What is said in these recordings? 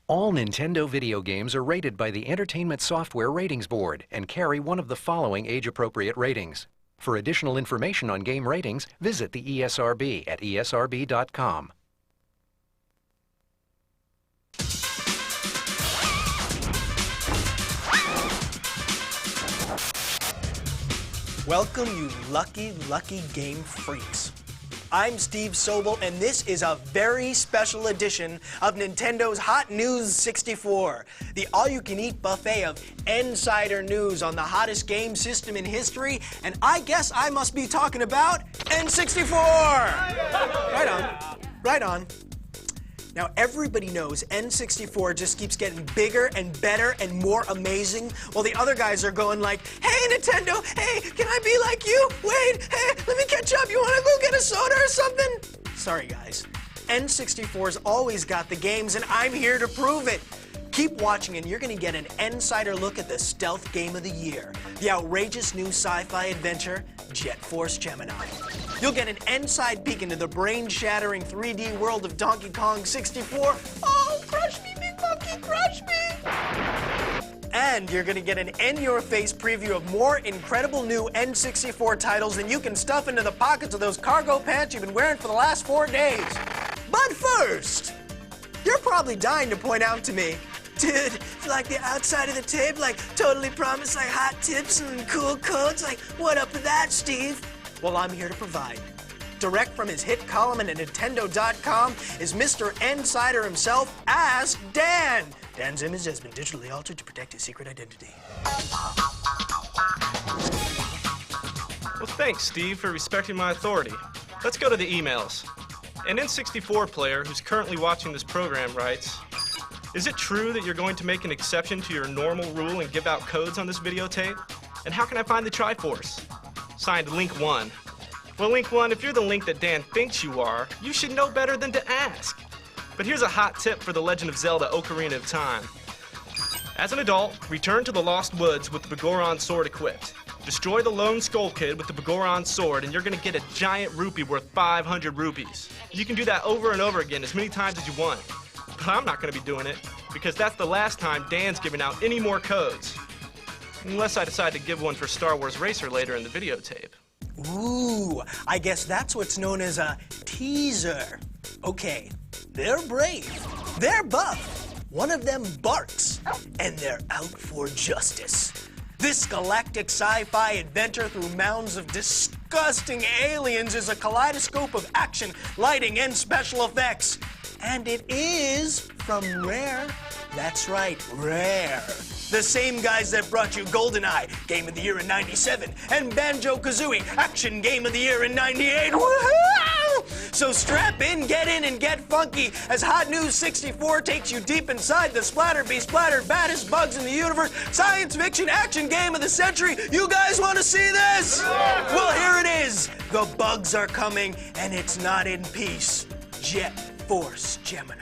All Nintendo video games are rated by the Entertainment Software Ratings Board and carry one of the following age-appropriate ratings. For additional information on game ratings, visit the ESRB at esrb.com. Welcome, you lucky, lucky game freaks. I'm Steve Sobel, and this is a very special edition of Nintendo's Hot News 64, the all-you-can-eat buffet of insider news on the hottest game system in history, and I guess I must be talking about N64! Right on, right on. Now, everybody knows N64 just keeps getting bigger and better and more amazing, while the other guys are going like, hey, Nintendo, hey, can I be like you? Wait, hey, let me catch up. You want to go get a soda or something? Sorry, guys. N64's always got the games, and I'm here to prove it. Keep watching, and you're going to get an insider look at the stealth game of the year, the outrageous new sci-fi adventure, Jet Force Gemini. You'll get an inside peek into the brain-shattering 3D world of Donkey Kong 64. Oh, crush me, big monkey, crush me! And you're gonna get an in-your-face preview of more incredible new N64 titles than you can stuff into the pockets of those cargo pants you've been wearing for the last 4 days. But first, you're probably dying to point out to me, dude, like the outside of the tape, like totally promised like hot tips and cool codes, like what up with that, Steve? Well, I'm here to provide. Direct from his hit column at Nintendo.com is Mr. Insider himself, Ask Dan. Dan's image has been digitally altered to protect his secret identity. Well, thanks, Steve, for respecting my authority. Let's go to the emails. An N64 player who's currently watching this program writes, is it true that you're going to make an exception to your normal rule and give out codes on this videotape? And how can I find the Triforce? Signed, Link 1. Well, Link 1, if you're the Link that Dan thinks you are, you should know better than to ask. But here's a hot tip for The Legend of Zelda: Ocarina of Time. As an adult, return to the Lost Woods with the Begoron sword equipped. Destroy the Lone Skull Kid with the Begoron sword, and you're gonna get a giant rupee worth 500 rupees. You can do that over and over again as many times as you want. But I'm not gonna be doing it, because that's the last time Dan's giving out any more codes. Unless I decide to give one for Star Wars Racer later in the videotape. Ooh, I guess that's what's known as a teaser. Okay, they're brave, they're buff, one of them barks, and they're out for justice. This galactic sci-fi adventure through mounds of disgusting aliens is a kaleidoscope of action, lighting, and special effects. And it is from Rare. That's right, Rare. The same guys that brought you GoldenEye, Game of the Year in '97, and Banjo-Kazooie, Action Game of the Year in '98. Woohoo! So strap in, and get funky as Hot News 64 takes you deep inside the splattered baddest bugs in the universe, science fiction action game of the century. You guys want to see this? Well, here it is. The bugs are coming, and it's not in peace. Jet Force Gemini.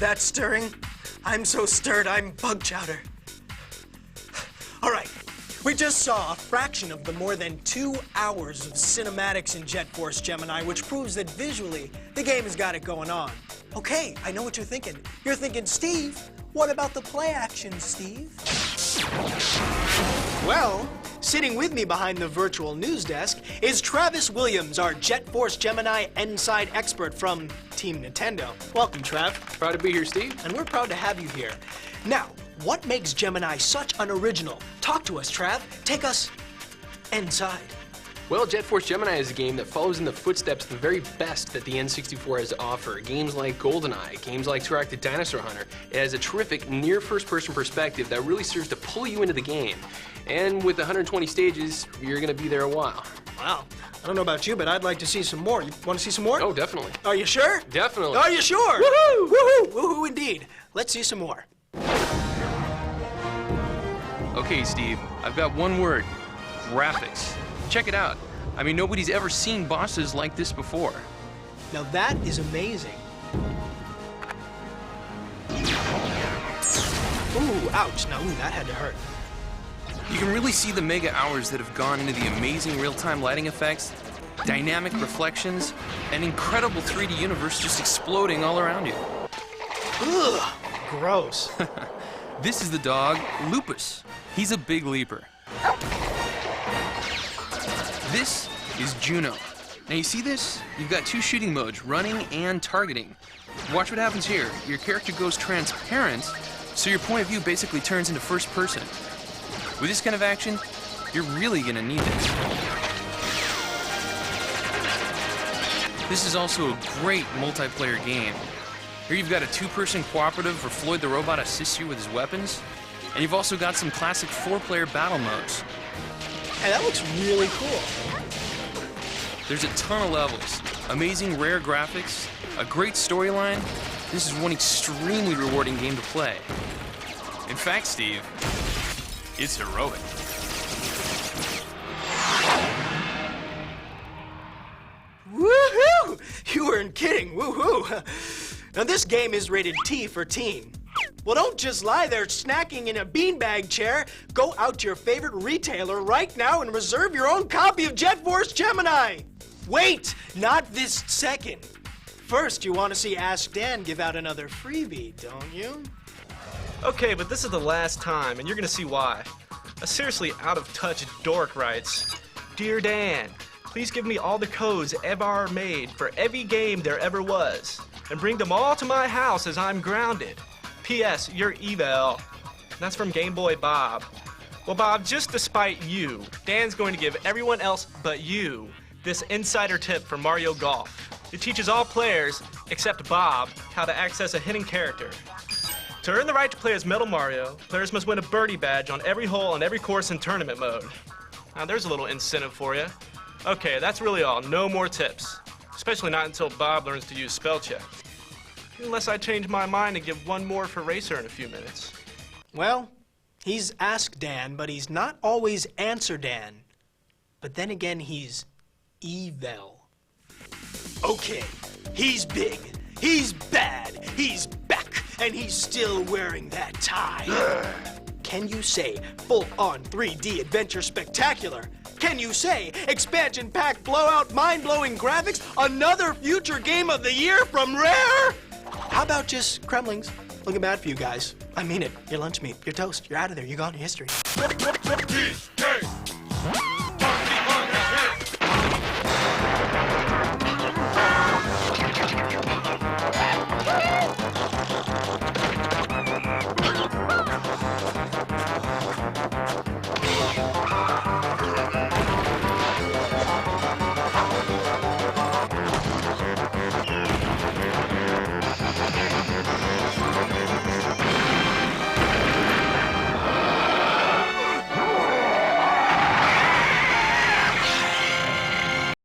that stirring? I'm so stirred, I'm bug chowder. All right, we just saw a fraction of the more than 2 hours of cinematics in Jet Force Gemini, which proves that visually, the game has got it going on. Okay, I know what you're thinking. You're thinking, Steve, what about the play action, Steve? Well, sitting with me behind the virtual news desk is Travis Williams, our Jet Force Gemini Inside expert from Team Nintendo. Welcome, Trav. Proud to be here, Steve. And we're proud to have you here. Now, what makes Gemini such an original? Talk to us, Trav. Take us inside. Well, Jet Force Gemini is a game that follows in the footsteps of the very best that the N64 has to offer. Games like GoldenEye, games like Turok: Dinosaur Hunter. It has a terrific near first-person perspective that really serves to pull you into the game. And with 120 stages, you're going to be there a while. Wow. I don't know about you, but I'd like to see some more. You want to see some more? Oh, definitely. Are you sure? Definitely. Are you sure? Woohoo! Woohoo! Woohoo indeed. Let's see some more. Okay, Steve, I've got one word. Graphics. Check it out. I mean, nobody's ever seen bosses like this before. Now that is amazing. Ooh, ouch. Now, that had to hurt. You can really see the mega hours that have gone into the amazing real-time lighting effects, dynamic reflections, and incredible 3D universe just exploding all around you. Ugh, gross. This is the dog, Lupus. He's a big leaper. This is Juno. Now you see this? You've got two shooting modes, running and targeting. Watch what happens here. Your character goes transparent, so your point of view basically turns into first person. With this kind of action, you're really gonna need this. This is also a great multiplayer game. Here you've got a two-person cooperative where Floyd the Robot assists you with his weapons, and you've also got some classic four-player battle modes. Hey, that looks really cool. There's a ton of levels, amazing rare graphics, a great storyline. This is one extremely rewarding game to play. In fact, Steve, it's heroic. Woohoo! You weren't kidding, woohoo! Now this game is rated T for teen. Well, don't just lie there snacking in a beanbag chair. Go out to your favorite retailer right now and reserve your own copy of Jet Force Gemini. Wait, not this second. First, you want to see Ask Dan give out another freebie, don't you? Okay, but this is the last time, and you're gonna see why. A seriously out-of-touch dork writes, Dear Dan, please give me all the codes ever made for every game there ever was, and bring them all to my house as I'm grounded. P.S. You're evil. That's from Game Boy Bob. Well, Bob, just to spite you, Dan's going to give everyone else but you this insider tip from Mario Golf. It teaches all players, except Bob, how to access a hidden character. To earn the right to play as Metal Mario, players must win a birdie badge on every hole on every course in tournament mode. Now, there's a little incentive for you. Okay, that's really all. No more tips. Especially not until Bob learns to use spell check. Unless I change my mind and give one more for Racer in a few minutes. Well, he's Ask Dan, but he's not always Answer Dan. But then again, he's evil. Okay, he's big, he's bad, he's back, and he's still wearing that tie. Can you say full-on 3D adventure spectacular? Can you say expansion pack blowout mind-blowing graphics, another future game of the year from Rare? How about just Kremlings? Looking bad for you guys. I mean it. Your lunch meat, your toast, you're out of there. You're gone to history.